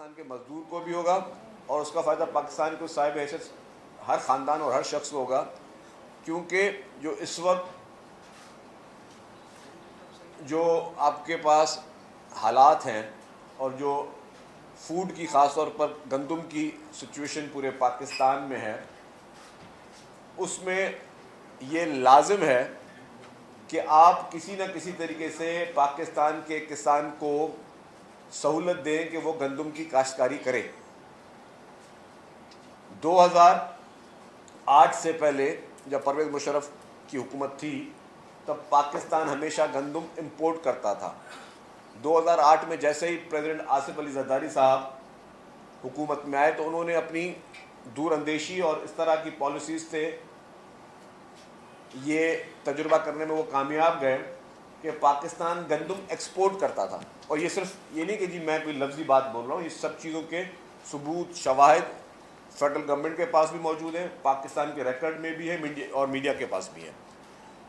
پاکستان کے مزدور کو بھی ہوگا اور اس کا فائدہ پاکستان کو صاحب حیثیت ہر خاندان اور ہر شخص کو ہوگا، کیونکہ جو اس وقت جو آپ کے پاس حالات ہیں اور جو فوڈ کی خاص طور پر گندم کی سچویشن پورے پاکستان میں ہے، اس میں یہ لازم ہے کہ آپ کسی نہ کسی طریقے سے پاکستان کے کسان کو سہولت دیں کہ وہ گندم کی کاشتکاری کرے۔ 2008 سے پہلے جب پرویز مشرف کی حکومت تھی تب پاکستان ہمیشہ گندم امپورٹ کرتا تھا۔ 2008 میں جیسے ہی پریزیڈنٹ آصف علی زرداری صاحب حکومت میں آئے تو انہوں نے اپنی دور اندیشی اور اس طرح کی پالیسیز سے یہ تجربہ کرنے میں وہ کامیاب گئے کہ پاکستان گندم ایکسپورٹ کرتا تھا۔ اور یہ صرف یہ نہیں کہ جی میں کوئی لفظی بات بول رہا ہوں، یہ سب چیزوں کے ثبوت شواہد فیڈرل گورنمنٹ کے پاس بھی موجود ہیں، پاکستان کے ریکارڈ میں بھی ہے اور میڈیا کے پاس بھی ہے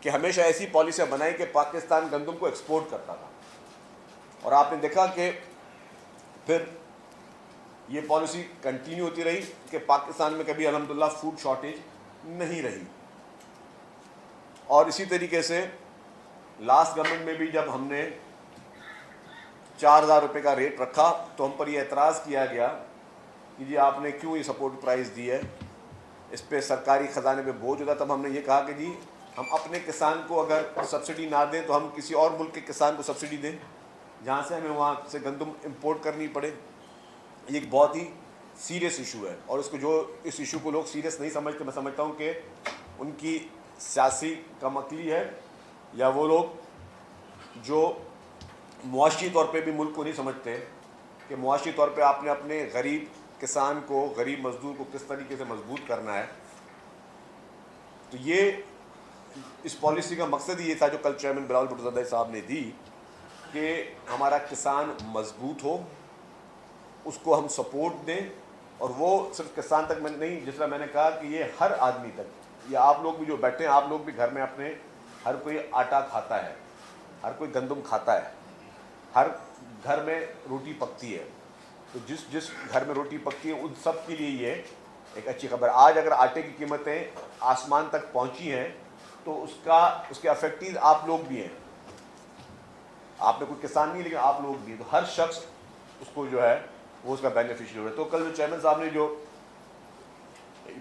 کہ ہمیشہ ایسی پالیسیاں بنائی کہ پاکستان گندم کو ایکسپورٹ کرتا تھا۔ اور آپ نے دیکھا کہ پھر یہ پالیسی کنٹینیو ہوتی رہی کہ پاکستان میں کبھی الحمدللہ فوڈ شارٹیج نہیں رہی۔ اور اسی طریقے سے لاسٹ گورنمنٹ میں بھی جب ہم نے 4000 روپے کا ریٹ رکھا تو ہم پر یہ اعتراض کیا گیا کہ جی آپ نے کیوں یہ سپورٹ پرائز دی ہے، اس پہ سرکاری خزانے پہ بوجھ ہوتا۔ تب ہم نے یہ کہا کہ جی ہم اپنے کسان کو اگر سبسڈی نہ دیں تو ہم کسی اور ملک کے کسان کو سبسڈی دیں جہاں سے ہمیں وہاں سے گندم امپورٹ کرنی پڑے۔ یہ ایک بہت ہی سیریس ایشو ہے اور اس ایشو کو لوگ سیریس نہیں سمجھتے۔ میں سمجھتا ہوں کہ ان کی سیاسی کم عقلی ہے یا وہ لوگ جو معاشی طور پہ بھی ملک کو نہیں سمجھتے کہ معاشی طور پہ آپ نے اپنے غریب کسان کو، غریب مزدور کو کس طریقے سے مضبوط کرنا ہے۔ تو یہ اس پالیسی کا مقصد ہی یہ تھا جو کل چیئرمین بلاول بھٹو زرداری صاحب نے دی کہ ہمارا کسان مضبوط ہو، اس کو ہم سپورٹ دیں، اور وہ صرف کسان تک میں نہیں، جس طرح میں نے کہا کہ یہ ہر آدمی تک، یا آپ لوگ بھی جو بیٹھے ہیں آپ لوگ بھی گھر میں اپنے ہر کوئی آٹا کھاتا ہے، ہر کوئی گندم کھاتا ہے، ہر گھر میں روٹی پکتی ہے، تو جس گھر میں روٹی پکتی ہے ان سب کے لیے یہ ایک اچھی خبر۔ آج اگر آٹے کی قیمتیں آسمان تک پہنچی ہیں تو اس کے افیکٹیز آپ لوگ بھی ہیں، آپ نے کوئی کسان نہیں لیکن آپ لوگ بھی، تو ہر شخص اس کو جو ہے وہ اس کا بینیفیشیئر ہے۔ تو کل جو چیئرمین صاحب نے جو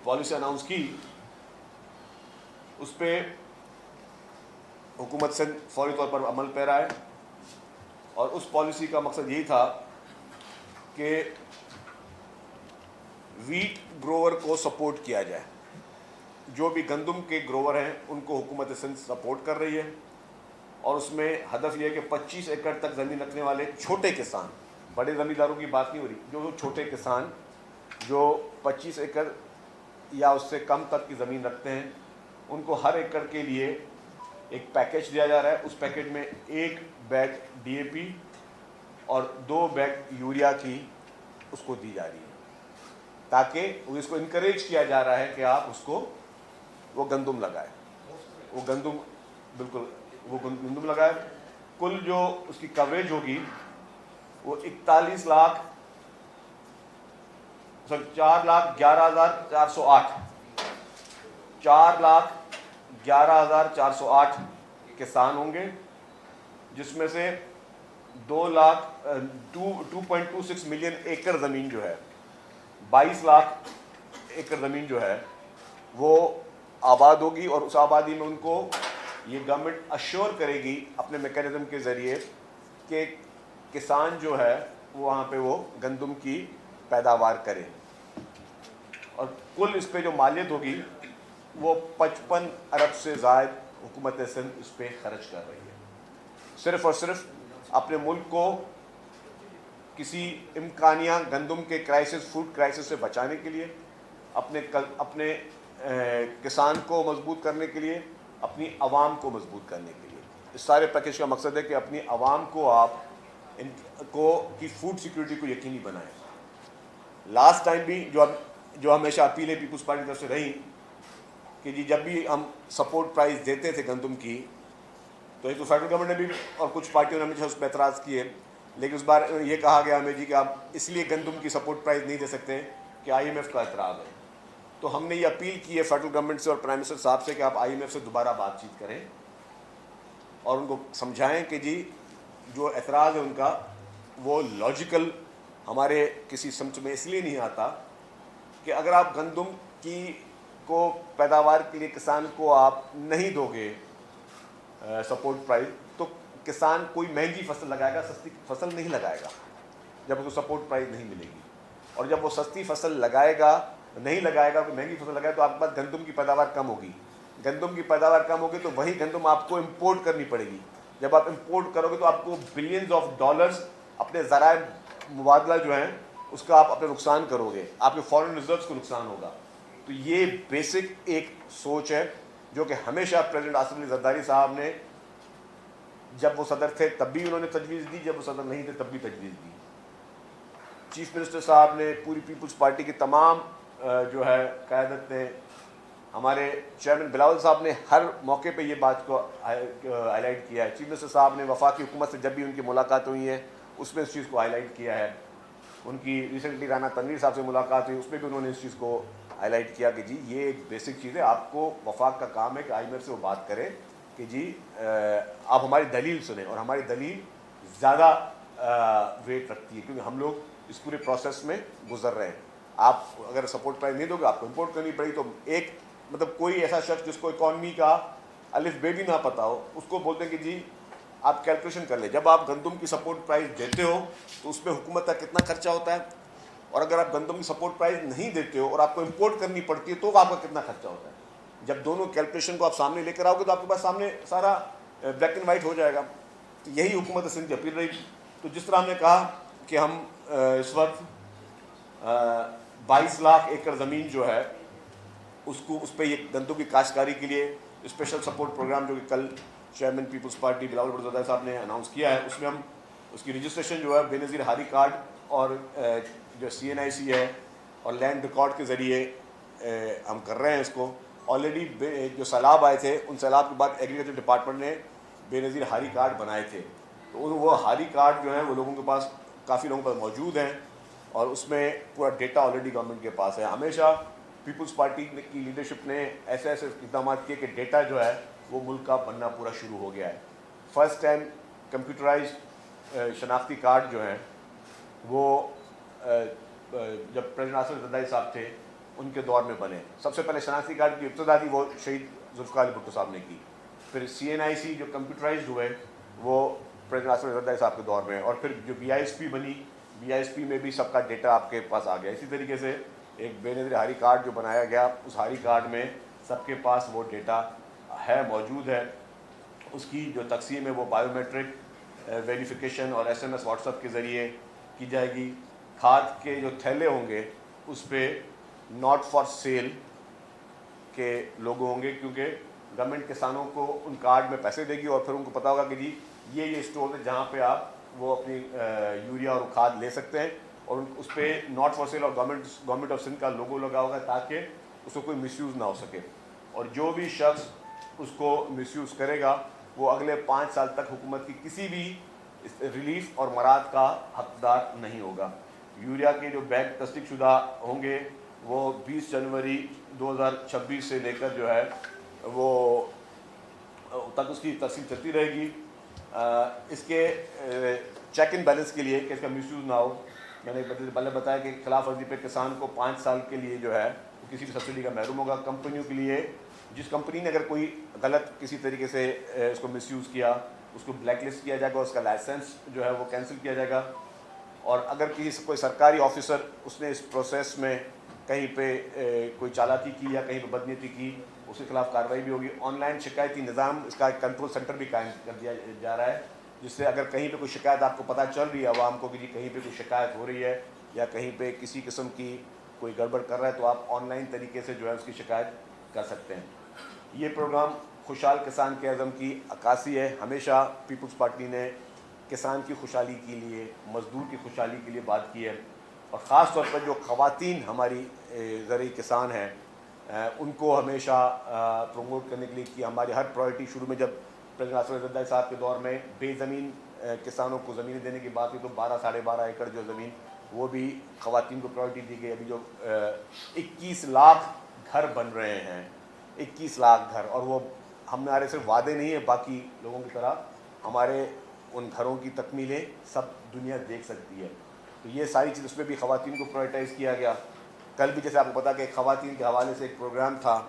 پالیسی اناؤنس کی اس پہ حکومت سندھ فوری طور پر عمل پیرا ہے، اور اس پالیسی کا مقصد یہی تھا کہ ویٹ گروور کو سپورٹ کیا جائے۔ جو بھی گندم کے گروور ہیں ان کو حکومت سندھ سپورٹ کر رہی ہے، اور اس میں ہدف یہ ہے کہ 25 ایکڑ تک زمین رکھنے والے چھوٹے کسان، بڑے زمینداروں کی بات نہیں ہو رہی، جو چھوٹے کسان جو 25 ایکڑ یا اس سے کم تک کی زمین رکھتے ہیں ان کو ہر ایکڑ کے لیے ایک پیکیج دیا جا رہا ہے۔ اس پیکیج میں 1 بیگ ڈی اے پی اور 2 بیگ یوریا کی اس کو دی جا رہی ہے، تاکہ اس کو انکریج کیا جا رہا ہے کہ آپ اس کو وہ گندم لگائے، وہ گندم بالکل وہ گندم لگائے۔ کل جو اس کی کوریج ہوگی وہ 4,11,408 4,11,408 کسان ہوں گے، جس میں سے 2.26 ملین ایکڑ زمین جو ہے، 22 لاکھ ایکڑ زمین جو ہے وہ آباد ہوگی، اور اس آبادی میں ان کو یہ گورنمنٹ اشور کرے گی اپنے میکینزم کے ذریعے کہ کسان جو ہے وہاں پہ وہ گندم کی پیداوار کرے، اور کل اس پہ جو مالیت ہوگی وہ 55 ارب سے زائد حکومت سندھ اس پہ خرچ کر رہی ہے، صرف اور صرف اپنے ملک کو کسی امکانیہ گندم کے کرائسس، فوڈ کرائسس سے بچانے کے لیے، اپنے کسان کو مضبوط کرنے کے لیے، اپنی عوام کو مضبوط کرنے کے لیے۔ اس سارے پیکیج کا مقصد ہے کہ اپنی عوام کو آپ کی فوڈ سیکیورٹی کو یقینی بنائیں۔ لاسٹ ٹائم بھی جو ہمیشہ اپیل ہے پیپلز پارٹی کی طرف سے رہی کہ جی جب بھی ہم سپورٹ پرائز دیتے تھے گندم کی تو ایک تو فیڈرل گورنمنٹ نے بھی اور کچھ پارٹیوں نے ہمیشہ اس پہ اعتراض کیے لیکن اس بار یہ کہا گیا ہمیں جی کہ آپ اس لیے گندم کی سپورٹ پرائز نہیں دے سکتے کہ آئی ایم ایف کا اعتراض ہے. تو ہم نے یہ اپیل کی ہے فیڈرل گورنمنٹ سے اور پرائم منسٹر صاحب سے کہ آپ آئی ایم ایف سے دوبارہ بات چیت کریں اور ان کو سمجھائیں کہ جی جو اعتراض ہے ان کا وہ لاجیکل ہمارے کسی سمجھ میں اس لیے نہیں آتا کہ اگر آپ گندم کی کو پیداوار کے لیے کسان کو آپ نہیں دو گے سپورٹ پرائز تو کسان کوئی مہنگی فصل لگائے گا, سستی فصل نہیں لگائے گا جب اس کو سپورٹ پرائز نہیں ملے گی. اور جب وہ سستی فصل لگائے گا نہیں لگائے گا, کوئی مہنگی فصل لگائے تو آپ کے پاس گندم کی پیداوار کم ہوگی. گندم کی پیداوار کم ہوگی تو وہی گندم آپ کو امپورٹ کرنی پڑے گی. جب آپ امپورٹ کرو گے تو آپ کو بلینز آف ڈالرز اپنے ذرائع مبادلہ جو ہیں اس کا آپ اپنے نقصان کرو گے, آپ کے فارن ریزروز کو نقصان ہوگا. تو یہ بیسک ایک سوچ ہے جو کہ ہمیشہ پریزیڈنٹ آصف علی زرداری صاحب نے جب وہ صدر تھے تب بھی انہوں نے تجویز دی, جب وہ صدر نہیں تھے تب بھی تجویز دی. چیف منسٹر صاحب نے, پوری پیپلز پارٹی کی تمام جو ہے قیادت نے, ہمارے چیئرمین بلاول صاحب نے ہر موقع پہ یہ بات کو ہائی لائٹ کیا ہے. چیف منسٹر صاحب نے وفاقی حکومت سے جب بھی ان کی ملاقات ہوئی ہے اس میں اس چیز کو ہائی لائٹ کیا ہے. ان کی ریسنٹلی رانا تنویر صاحب سے ملاقات ہوئی, اس میں بھی انہوں نے اس چیز کو ہائی لائٹ کیا کہ جی یہ ایک بیسک چیز ہے, آپ کو وفاق کا کام ہے کہ آئی ایم ایف سے وہ بات کرے کہ جی آپ ہماری دلیل سنیں. اور ہماری دلیل زیادہ ویٹ رکھتی ہے کیونکہ ہم لوگ اس پورے پروسیس میں گزر رہے ہیں. آپ اگر سپورٹ پرائز نہیں دو گے آپ کو امپورٹ کرنی پڑی. تو ایک مطلب کوئی ایسا شخص جس کو اکانومی کا الف بے بھی نہ پتا ہو اس کو بولتے ہیں کہ جی آپ کیلکولیشن کر لیں, جب آپ گندم کی سپورٹ پرائز دیتے ہو تو اس پہ حکومت کا کتنا خرچہ ہوتا ہے, اور اگر آپ گندم کی سپورٹ پرائز نہیں دیتے ہو اور آپ کو امپورٹ کرنی پڑتی ہے تو آپ کا کتنا خرچہ ہوتا ہے. جب دونوں کیلکولیشن کو آپ سامنے لے کر آؤ گے تو آپ کے پاس سامنے سارا بلیک اینڈ وائٹ ہو جائے گا. تو یہی حکومت سندھ کی اپیل رہی. تو جس طرح ہم نے کہا کہ ہم اس وقت 22 لاکھ ایکڑ زمین جو ہے اس پہ یہ گندم کی کاشتکاری کے لیے اسپیشل سپورٹ پروگرام جو کہ کل چیئرمین پیپلز پارٹی بلاول بھٹو زرداری صاحب نے اناؤنس کیا ہے, اس میں ہم اس کی رجسٹریشن جو ہے بے نظیر ہاری کارڈ اور جو CNIC ہے اور لینڈ ریکارڈ کے ذریعے ہم کر رہے ہیں اس کو. آلریڈی جو سیلاب آئے تھے ان سیلاب کے بعد ایگریکلچر ڈپارٹمنٹ نے بے نظیر ہاری کارڈ بنائے تھے, تو وہ ہاری کارڈ جو ہیں وہ لوگوں کے پاس کافی لوگوں پر موجود ہیں اور اس میں پورا ڈیٹا آلریڈی گورنمنٹ کے پاس ہے. ہمیشہ پیپلز پارٹی کی لیڈرشپ نے ایسے ایسے اقدامات کیے کہ ڈیٹا جو ہے وہ ملک کا بننا پورا شروع ہو گیا ہے. فرسٹ ٹائم کمپیوٹرائزڈ شناختی کارڈ جو ہیں وہ جب پریزیڈنٹ آصف علی زرداری صاحب تھے ان کے دور میں بنے. سب سے پہلے شناختی کارڈ کی ابتدا تھی وہ شہید ذوالفقار علی بھٹو صاحب نے کی, پھر CNIC جو کمپیوٹرائزڈ ہوئے وہ پریزیڈنٹ آصف علی زرداری صاحب کے دور میں, اور پھر جو BISP بنی BISP میں بھی سب کا ڈیٹا آپ کے پاس آ گیا. اسی طریقے سے ایک بے نظیر ہاری کارڈ جو بنایا گیا اس ہاری کارڈ میں سب کے پاس وہ ڈیٹا ہے, موجود ہے. اس کی جو تقسیم ہے وہ بائیو میٹرک ویریفیکیشن اور SMS واٹس ایپ کے ذریعے کی جائے گی. کھاد کے جو تھیلے ہوں گے اس پہ ناٹ فار سیل کے لوگو ہوں گے, کیونکہ گورنمنٹ کسانوں کو ان کارڈ میں پیسے دے گی اور پھر ان کو پتہ ہوگا کہ جی یہ اسٹور ہے جہاں پہ آپ وہ اپنی یوریا اور کھاد لے سکتے ہیں, اور اس پہ ناٹ فار سیل اور گورنمنٹ آف سندھ کا لوگو لگا ہوگا تاکہ اس کو کوئی مس یوز نہ ہو سکے. اور جو بھی شخص اس کو مس یوز کرے گا وہ اگلے 5 سال تک حکومت کی کسی بھی ریلیف اور مراد کا حقدار نہیں ہوگا. یوریا کے جو بیگ تصدیق شدہ ہوں گے وہ 20 جنوری 2026 سے لے کر جو ہے وہ تک اس کی ترسیل چلتی رہے گی. اس کے چیک اینڈ بیلنس کے لیے کہ اس کا مس یوز نہ ہو, میں نے پہلے بتایا کہ خلاف ورزی پہ کسان کو 5 سال کے لیے جو ہے وہ کسی بھی سبسڈی کا محروم ہوگا. کمپنیوں کے لیے جس کمپنی نے اگر کوئی غلط کسی طریقے سے اس کو مس یوز کیا اس کو بلیک لسٹ کیا جائے گا, اس کا لائسنس جو ہے وہ کینسل کیا جائے گا. اور اگر کوئی سرکاری آفیسر اس نے اس پروسیس میں کہیں پہ کوئی چالاکی کی یا کہیں پہ بدنیتی کی اس کے خلاف کارروائی بھی ہوگی. آن لائن شکایتی نظام اس کا ایک کنٹرول سینٹر بھی قائم کر دیا جا رہا ہے, جس سے اگر کہیں پہ کوئی شکایت آپ کو پتہ چل رہی ہے عوام کو کہ جی کہیں پہ کوئی شکایت ہو رہی ہے یا کہیں پہ کسی قسم کی کوئی گڑبڑ کر رہا ہے تو آپ آن لائن طریقے سے جو ہے اس کی شکایت کر سکتے ہیں. یہ پروگرام خوشحال کسان کے عزم کی عکاسی ہے. ہمیشہ پیپلز پارٹی نے کسان کی خوشحالی کے لیے, مزدور کی خوشحالی کے لیے بات کی ہے, اور خاص طور پر جو خواتین ہماری زرعی کسان ہیں ان کو ہمیشہ پروموٹ کرنے کے لیے کہ ہماری ہر پرائرٹی شروع میں جب پریزیڈنٹ آصف علی زرداری صاحب کے دور میں بے زمین کسانوں کو زمینیں دینے کی بات کی تو 12-12.5 ایکڑ جو زمین وہ بھی خواتین کو پرائورٹی دی گئی. ابھی جو 21 لاکھ گھر بن رہے ہیں, 21 لاکھ گھر, اور وہ ہمارے صرف وعدے نہیں ہیں, باقی لوگوں کی طرح ہمارے ان گھروں کی تکمیلیں سب دنیا دیکھ سکتی ہے. تو یہ ساری چیز اس پہ بھی خواتین کو پرائورٹائز کیا گیا. کل بھی جیسے آپ کو پتا کہ خواتین کے حوالے سے ایک پروگرام تھا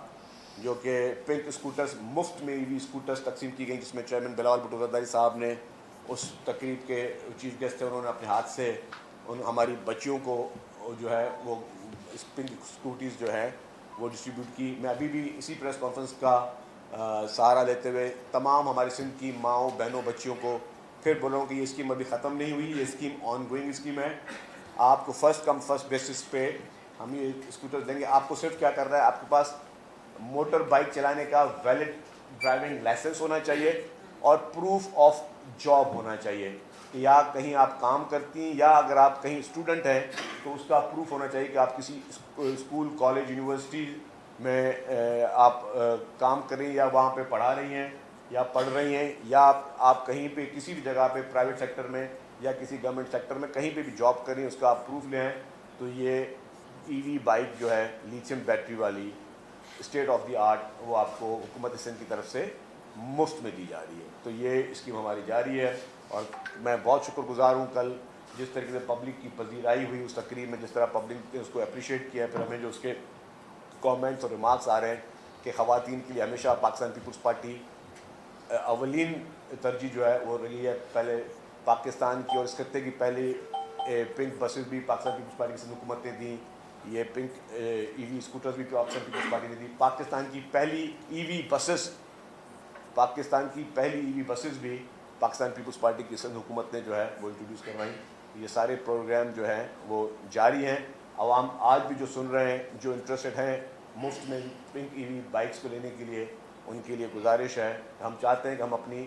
جو کہ پنک اسکوٹرز, مفت میں EV اسکوٹرز تقسیم کی گئی, جس میں چیئرمین بلاول بھٹو زرداری صاحب نے اس تقریب کے چیف گیسٹ تھے, انہوں نے اپنے ہاتھ سے ہماری بچیوں کو جو ہے وہ پنک اسکوٹیز جو ہے وہ ڈسٹریبیوٹ کی. میں ابھی بھی اسی پریس کانفرنس کا سہارا لیتے ہوئے تمام ہماری سندھ کی ماؤں بہنوں بچیوں کو پھر بول رہا ہوں کہ یہ اسکیم ابھی ختم نہیں ہوئی, یہ اسکیم آن گوئنگ اسکیم ہے. آپ کو فرسٹ کم فرسٹ بیسس پہ ہم یہ اسکوٹر دیں گے. آپ کو صرف کیا کرنا ہے, آپ کے پاس موٹر بائک چلانے کا ویلڈ ڈرائیونگ لائسنس ہونا چاہیے اور پروف آف جاب ہونا چاہیے کہ یا کہیں آپ کام کرتی ہیں, یا اگر آپ کہیں اسٹوڈنٹ ہیں تو اس کا پروف ہونا چاہیے کہ آپ کسی اسکول, کالج, یونیورسٹی میں آپ کام کر رہی ہیں, یا وہاں پہ پڑھا رہی ہیں یا پڑھ رہی ہیں, یا آپ کہیں پہ کسی بھی جگہ پہ پرائیویٹ سیکٹر میں یا کسی گورنمنٹ سیکٹر میں کہیں پہ بھی جاب کر رہی ہیں, اس کا آپ پروف لے آئیں. تو یہ EV بائک جو ہے لیتھیم بیٹری والی اسٹیٹ آف دی آرٹ وہ آپ کو حکومت سندھ کی طرف سے مفت میں دی جا رہی ہے. تو یہ اسکیم ہماری جاری ہے, اور میں بہت شکر گزار ہوں کل جس طریقے سے پبلک کی پذیرائی ہوئی اس تقریب میں, جس طرح پبلک نے اس کو اپریشیٹ کیا. پھر ہمیں جو اس کے کامنٹس اور ریمارکس آ رہے ہیں کہ خواتین کے لیے ہمیشہ پاکستان پیپلز پارٹی اولین ترجیح جو ہے وہ رہی ہے. پہلے پاکستان کی اور اس خطے کی پہلی پنک بسز بھی پاکستان پیپلز پارٹی کی حکومت نے دیں, یہ پنک EV اسکوٹرز بھی پاکستان پیپلز پارٹی نے دی. پاکستان کی پہلی EV بسز بھی پاکستان پیپلز پارٹی کی سندھ حکومت نے جو ہے وہ انٹروڈیوس کروائیں. یہ سارے پروگرام جو ہیں وہ جاری ہیں. عوام آج بھی جو سن رہے ہیں, جو انٹرسٹڈ ہیں مفت میں پنک EV بائکس کو لینے کے لیے, ان کے لیے گزارش ہے. ہم چاہتے ہیں کہ ہم اپنی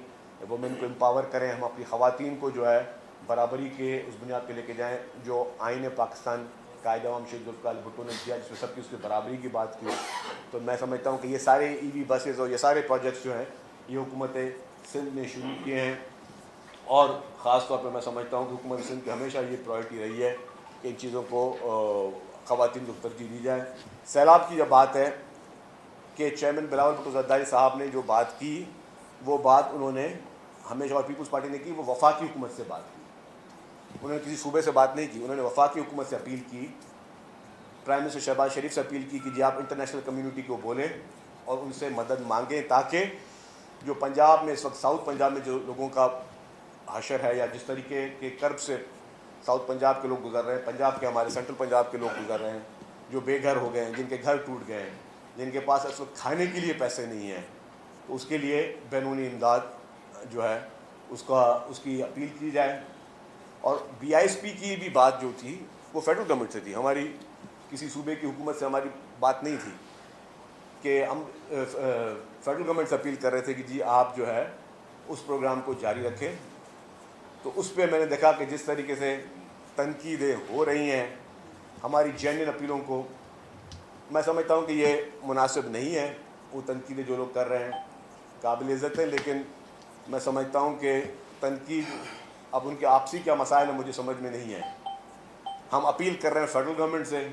وومن کو امپاور کریں, ہم اپنی خواتین کو جو ہے برابری کے اس بنیاد پہ لے کے جائیں جو آئین پاکستان قائد عوام شیخ ذوالفقار بھٹو نے دیا, جس میں سب کی اس کی برابری کی بات کی. تو میں سمجھتا ہوں کہ یہ سارے EV بسز اور یہ سارے پروجیکٹس جو ہیں یہ حکومت سندھ نے شروع کیے ہیں, اور خاص طور پہ میں سمجھتا ہوں کہ حکومت سندھ کی ہمیشہ یہ پرائورٹی رہی ہے کہ ان چیزوں کو خواتین کو ترجیح دی جائے. سیلاب کی جو بات ہے کہ چیئرمین بلاول بھٹو زرداری صاحب نے جو بات کی, وہ بات انہوں نے ہمیشہ, اور پیپلز پارٹی نے کی, وہ وفاقی حکومت سے بات کی. انہوں نے کسی صوبے سے بات نہیں کی, انہوں نے وفاقی حکومت سے اپیل کی, پرائم منسٹر شہباز شریف سے اپیل کی کہ جی آپ انٹرنیشنل کمیونٹی کو بولیں اور ان سے مدد مانگیں, تاکہ جو پنجاب میں اس وقت ساؤتھ پنجاب میں جو لوگوں کا حشر ہے, یا جس طریقے کے کرب سے ساؤتھ پنجاب کے لوگ گزر رہے ہیں, پنجاب کے ہمارے سینٹرل پنجاب کے لوگ گزر رہے ہیں, جو بے گھر ہو گئے ہیں, جن کے گھر ٹوٹ گئے ہیں, جن کے پاس اس وقت کھانے کے لیے پیسے نہیں ہیں, تو اس کے لیے بیرونی امداد جو ہے اس کی اپیل کی جائے. اور BISP کی بھی بات جو تھی وہ فیڈرل گورنمنٹ سے تھی, ہماری کسی صوبے کی حکومت سے ہماری بات نہیں تھی, کہ ہم فیڈرل گورنمنٹ سے اپیل کر رہے تھے کہ جی آپ جو ہے اس پروگرام کو جاری رکھیں. تو اس پہ میں نے دیکھا کہ جس طریقے سے تنقیدیں ہو رہی ہیں ہماری جینوئن اپیلوں کو, میں سمجھتا ہوں کہ یہ مناسب نہیں ہے. وہ تنقیدیں جو لوگ کر رہے ہیں قابل عزت ہیں, لیکن میں سمجھتا ہوں کہ تنقید اب ان کے آپسی کیا مسائل ہیں مجھے سمجھ میں نہیں ہے. ہم اپیل کر رہے ہیں فیڈرل گورنمنٹ سے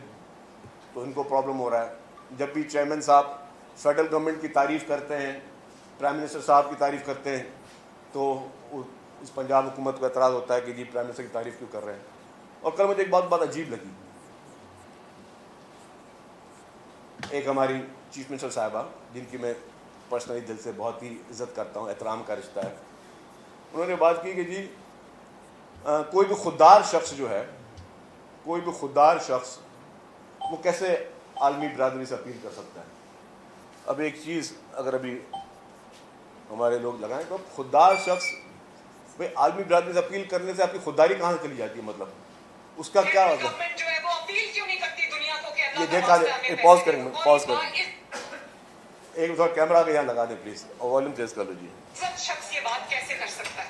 تو ان کو پرابلم ہو رہا ہے. جب بھی چیئرمین صاحب فیڈرل گورنمنٹ کی تعریف کرتے ہیں, پرائم منسٹر صاحب کی تعریف کرتے ہیں, تو اس پنجاب حکومت کو اعتراض ہوتا ہے کہ جی پرائم منسٹر کی تعریف کیوں کر رہے ہیں. اور کل مجھے ایک بات عجیب لگی, ایک ہماری چیف منسٹر صاحبہ جن کی میں پرسنلی دل سے بہت ہی عزت کرتا ہوں, احترام کا رشتہ ہے, انہوں نے بات کی کہ جی کوئی بھی خوددار شخص جو ہے, کوئی بھی خوددار شخص وہ کیسے عالمی برادری سے اپیل کر سکتا ہے. اب ایک چیز اگر ابھی ہمارے لوگ لگائیں تو خوددار شخص, بھائی عالمی برادری سے اپیل کرنے سے آپ کی خودداری کہاں سے چلی جاتی ہے, مطلب اس کا کیا مطلب. یہ دیکھا پاز کریں ایک دفعہ کیمرہ کے یہاں لگا دیں پلیز, اور والیوم تیز کر لو جی. شخص یہ بات کیسے کر سکتا ہے,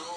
$2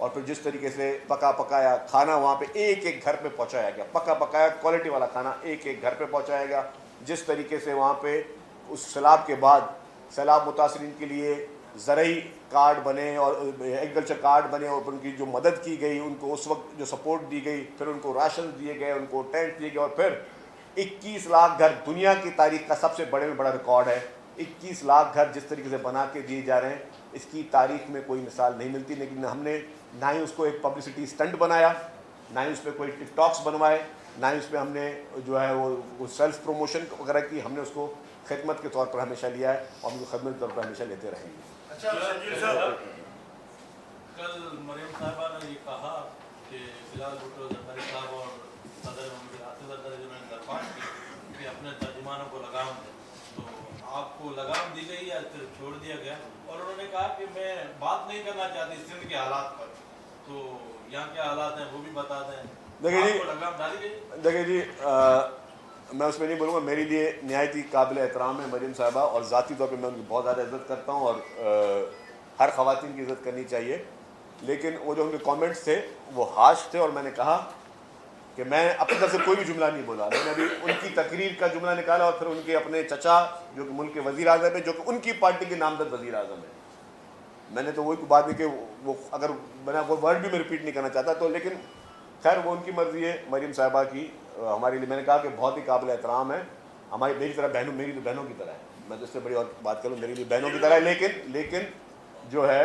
اور پھر جس طریقے سے پکا پکایا کھانا وہاں پہ ایک ایک گھر پہ پہنچایا گیا, پکا پکایا کوالٹی والا کھانا ایک ایک گھر پہ پہنچایا گیا. جس طریقے سے وہاں پہ اس سیلاب کے بعد سیلاب متاثرین کے لیے زرعی کارڈ بنے اور ایگریکلچر کارڈ بنے اور ان کی جو مدد کی گئی, ان کو اس وقت جو سپورٹ دی گئی, پھر ان کو راشن دیے گئے, ان کو ٹینٹ دیے گئے, اور پھر 21 لاکھ گھر دنیا کی تاریخ کا سب سے بڑے میں بڑا ریکارڈ ہے. 21 لاکھ گھر جس طریقے سے بنا کے دیے جا رہے ہیں, اس کی تاریخ میں کوئی مثال نہیں ملتی. لیکن ہم نے نہ ہی اس کو ایک پبلسٹی اسٹنٹ بنایا, نہ ہی اس پہ کوئی ٹک ٹاکس بنوائے, نہ ہی اس پہ ہم نے جو ہے وہ سیلف پروموشن وغیرہ کی. ہم نے اس کو خدمت کے طور پر ہمیشہ لیا ہے اور ہم کو خدمت کے طور پر ہمیشہ لیتے رہیں گے. کل مریم صاحبہ نے یہ کہا کہ بلال بھٹو زرداری صاحب اور صدر محمد حافظ زرداری جو نے درخواست کی کہ اپنے ترجمانوں کو لگام دیں, تو آپ کو لگام دی گئی یا صرف چھوڑ دیا گیا؟ اور انہوں نے کہا کہ میں بات نہیں کرنا چاہتی سندھ کے حالات پر, تو یہاں کے حالات ہیں وہ بھی بتا دیں. دیکھیے آپ کو لگام ڈالی گئی؟ دیکھیے جی, میں اس میں نہیں بولوں گا. میرے لیے نہایت ہی قابل احترام ہے مریم صاحبہ, اور ذاتی طور پہ میں ان کی بہت زیادہ عزت کرتا ہوں, اور ہر خواتین کی عزت کرنی چاہیے. لیکن وہ جو ان کے کامنٹس تھے وہ ہارش تھے, اور میں نے کہا کہ میں اپنی طرف سے کوئی بھی جملہ نہیں بولا. میں نے ابھی ان کی تقریر کا جملہ نکالا, اور پھر ان کے اپنے چچا جو کہ ملک کے وزیر اعظم ہے, جو کہ ان کی پارٹی کے نامزد وزیر اعظم ہے, میں نے تو وہی بات نہیں کہ وہ اگر میں وہ ورڈ بھی میں ریپیٹ نہیں کرنا چاہتا تو, لیکن خیر وہ ان کی مرضی ہے مریم صاحبہ کی. ہمارے لیے میں نے کہا کہ بہت ہی قابل احترام ہے, ہماری میری طرح بہنوں, میری تو بہنوں کی طرح ہے, میں تو اس سے بڑی اور بات کروں, میری لیے بہنوں کی طرح ہے. لیکن جو ہے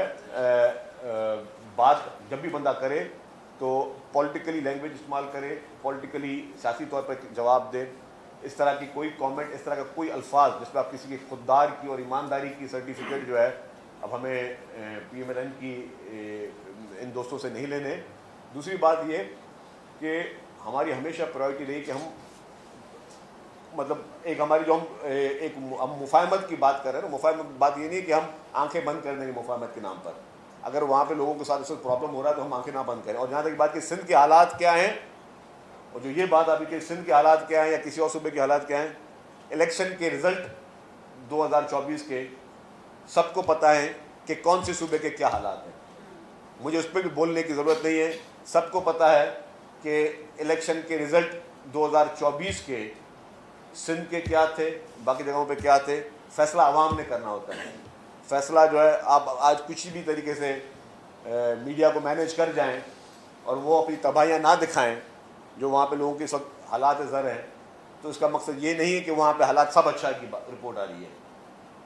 بات جب بھی بندہ کرے تو پولیٹیکلی لینگویج استعمال کرے, پولیٹیکلی سیاسی طور پر جواب دے. اس طرح کی کوئی کامنٹ, اس طرح کا کوئی الفاظ جس پہ آپ کسی کی خوددار کی اور ایمانداری کی سرٹیفکیٹ جو ہے اب ہمیں پی ایم ایل این کی ان دوستوں سے نہیں لینے. دوسری بات یہ کہ ہماری ہمیشہ پرائیورٹی رہی کہ ہم مطلب ایک ہماری جو ہم مفاہمت کی بات کر رہے ہیں نا, مفاہمت بات یہ نہیں ہے کہ ہم آنکھیں بند کر دیں گے مفاہمت کے نام پر. اگر وہاں پہ لوگوں کے ساتھ اس وقت پرابلم ہو رہا ہے تو ہم آنکھیں نہ بند کریں. اور جہاں تک بات کہ سندھ کے حالات کیا ہیں, اور جو یہ بات ابھی کہ سندھ کے حالات کیا ہیں یا کسی اور صوبے کے حالات کیا ہیں, الیکشن کے رزلٹ 2024 کے سب کو پتہ ہے کہ کون سے صوبے کے کیا حالات ہیں. مجھے اس پہ بھی بولنے کی ضرورت نہیں ہے. سب کو پتہ ہے کہ الیکشن کے رزلٹ 2024 کے سندھ کے کیا تھے, باقی جگہوں پہ کیا تھے. فیصلہ عوام نے کرنا ہوتا ہے. فیصلہ جو ہے آپ آج کچھ بھی طریقے سے میڈیا کو مینیج کر جائیں اور وہ اپنی تباہیاں نہ دکھائیں جو وہاں پہ لوگوں کے ساتھ حالات زر ہیں, تو اس کا مقصد یہ نہیں ہے کہ وہاں پہ حالات سب اچھا کی رپورٹ آ رہی ہے.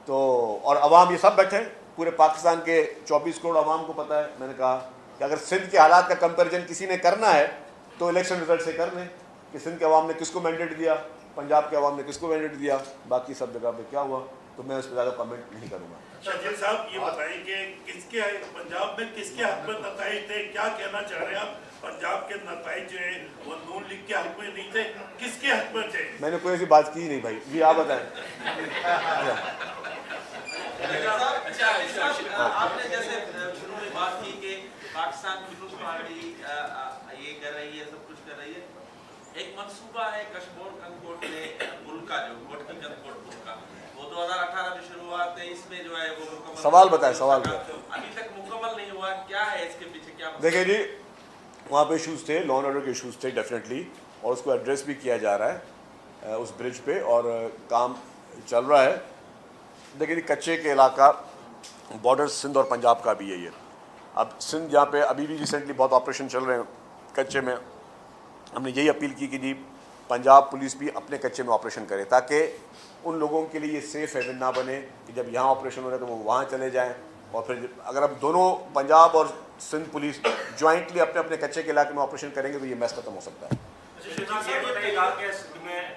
تو اور عوام یہ سب بیٹھے, پورے پاکستان کے 24 کروڑ عوام کو پتہ ہے. میں نے کہا کہ اگر سندھ کے حالات کا کمپیریزن کسی نے کرنا ہے تو الیکشن رزلٹ سے کر لیں کہ سندھ کے عوام نے کس کو مینڈیٹ دیا, پنجاب کے عوام نے کس کو مینڈیٹ دیا, باقی سب جگہ پہ کیا ہوا. تو میں اس پہ زیادہ کمنٹ نہیں کروں گا. شاجل صاحب یہ بتائیں کہ کس کے پنجاب میں کس کے حق میں نتائج تھے, کیا کہنا چاہ رہے ہیں آپ؟ پنجاب کے نتائج جو ہیں وہ نون لیگ کے حق میں نہیں تھے, کس کے حق میں تھے؟ میں نے کوئی ایسی بات کی نہیں بھائی, جی آپ بتائیں. آپ نے جیسے شروع میں بات کی کہ پاکستان پیپلز پارٹی یہ کر رہی ہے, سب کچھ کر رہی ہے. ایک منصوبہ ہے کشمور کنکوٹ میں ملک کا, جو کوٹکی کنکوٹ ملک کا, وہ 2018 میں شروع ہوا. 23 میں جو ہے وہ مکمل. سوال بتائیں, سوال بتائیں. ابھی تک مکمل نہیں ہوا, کیا ہے اس کے پیچھے کیا؟ دیکھیں جی, وہاں پہ ایشوز تھے, لا اینڈ آرڈر کے ایشوز تھے ڈیفینیٹلی, اور اس کو ایڈریس بھی کیا جا رہا ہے اس برج پہ, اور کام چل رہا ہے. دیکھیں جی, کچے کے علاقہ بارڈر سندھ اور پنجاب کا بھی ہے یہ. اب سندھ جہاں پہ ابھی بھی ریسنٹلی بہت آپریشن چل رہے ہیں کچے میں, ہم نے یہی اپیل کی کہ جی پنجاب پولیس بھی اپنے کچے میں آپریشن کرے تاکہ ان لوگوں کے لیے یہ سیف ہیون نہ بنے کہ جب یہاں آپریشن ہو رہا ہے تو وہ وہاں چلے جائیں. اور پھر اگر اب دونوں پنجاب اور سندھ پولیس جوائنٹلی اپنے اپنے کچے کے علاقے میں آپریشن کریں گے تو یہ میس ختم ہو سکتا ہے.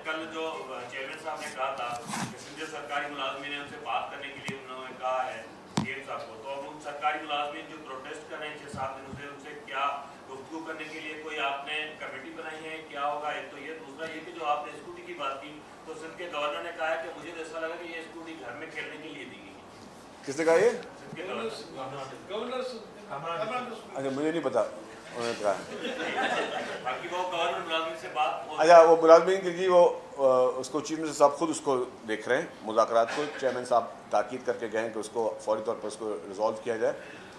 کل جو چیئرمین صاحب نے کہا تھا کہ سندھ سرکاری ملازمین نے ان سے بات کرنے کے لیے انہوں نے کہا ہے ڈی ایم صاحب کو, تو اب ان سرکاری ملازمین جو پروٹیسٹ کر رہے ہیں 6-7 دنوں سے, ان سے کیا گفتگو کرنے کے لیے کوئی آپ نے کمیٹی بنائی ہے, کیا ہوگا؟ ایک تو یہ, دوسرا یہ کہ جو آپ نے اسکوٹی کی بات کی تو سندھ کے گورنر نے کہا ہے کہ مجھے ایسا لگا کہ یہ اسکوٹی گھر میں کھیلنے کے لیے دی گئی. کس نے کہا یہ؟ سندھ کے گورنر. اچھا مجھے نہیں پتا انہوں نے کہا. باقی وہ گورنر ملازمین سے بات, اچھا وہ ملازمین کی جی وہ اس کو چیف منسٹر صاحب خود اس کو دیکھ رہے ہیں مذاکرات کو. چیئرمین صاحب تاکید کر کے گئے ہیں کہ اس کو فوری طور پر اس کو ریزالو کیا جائے.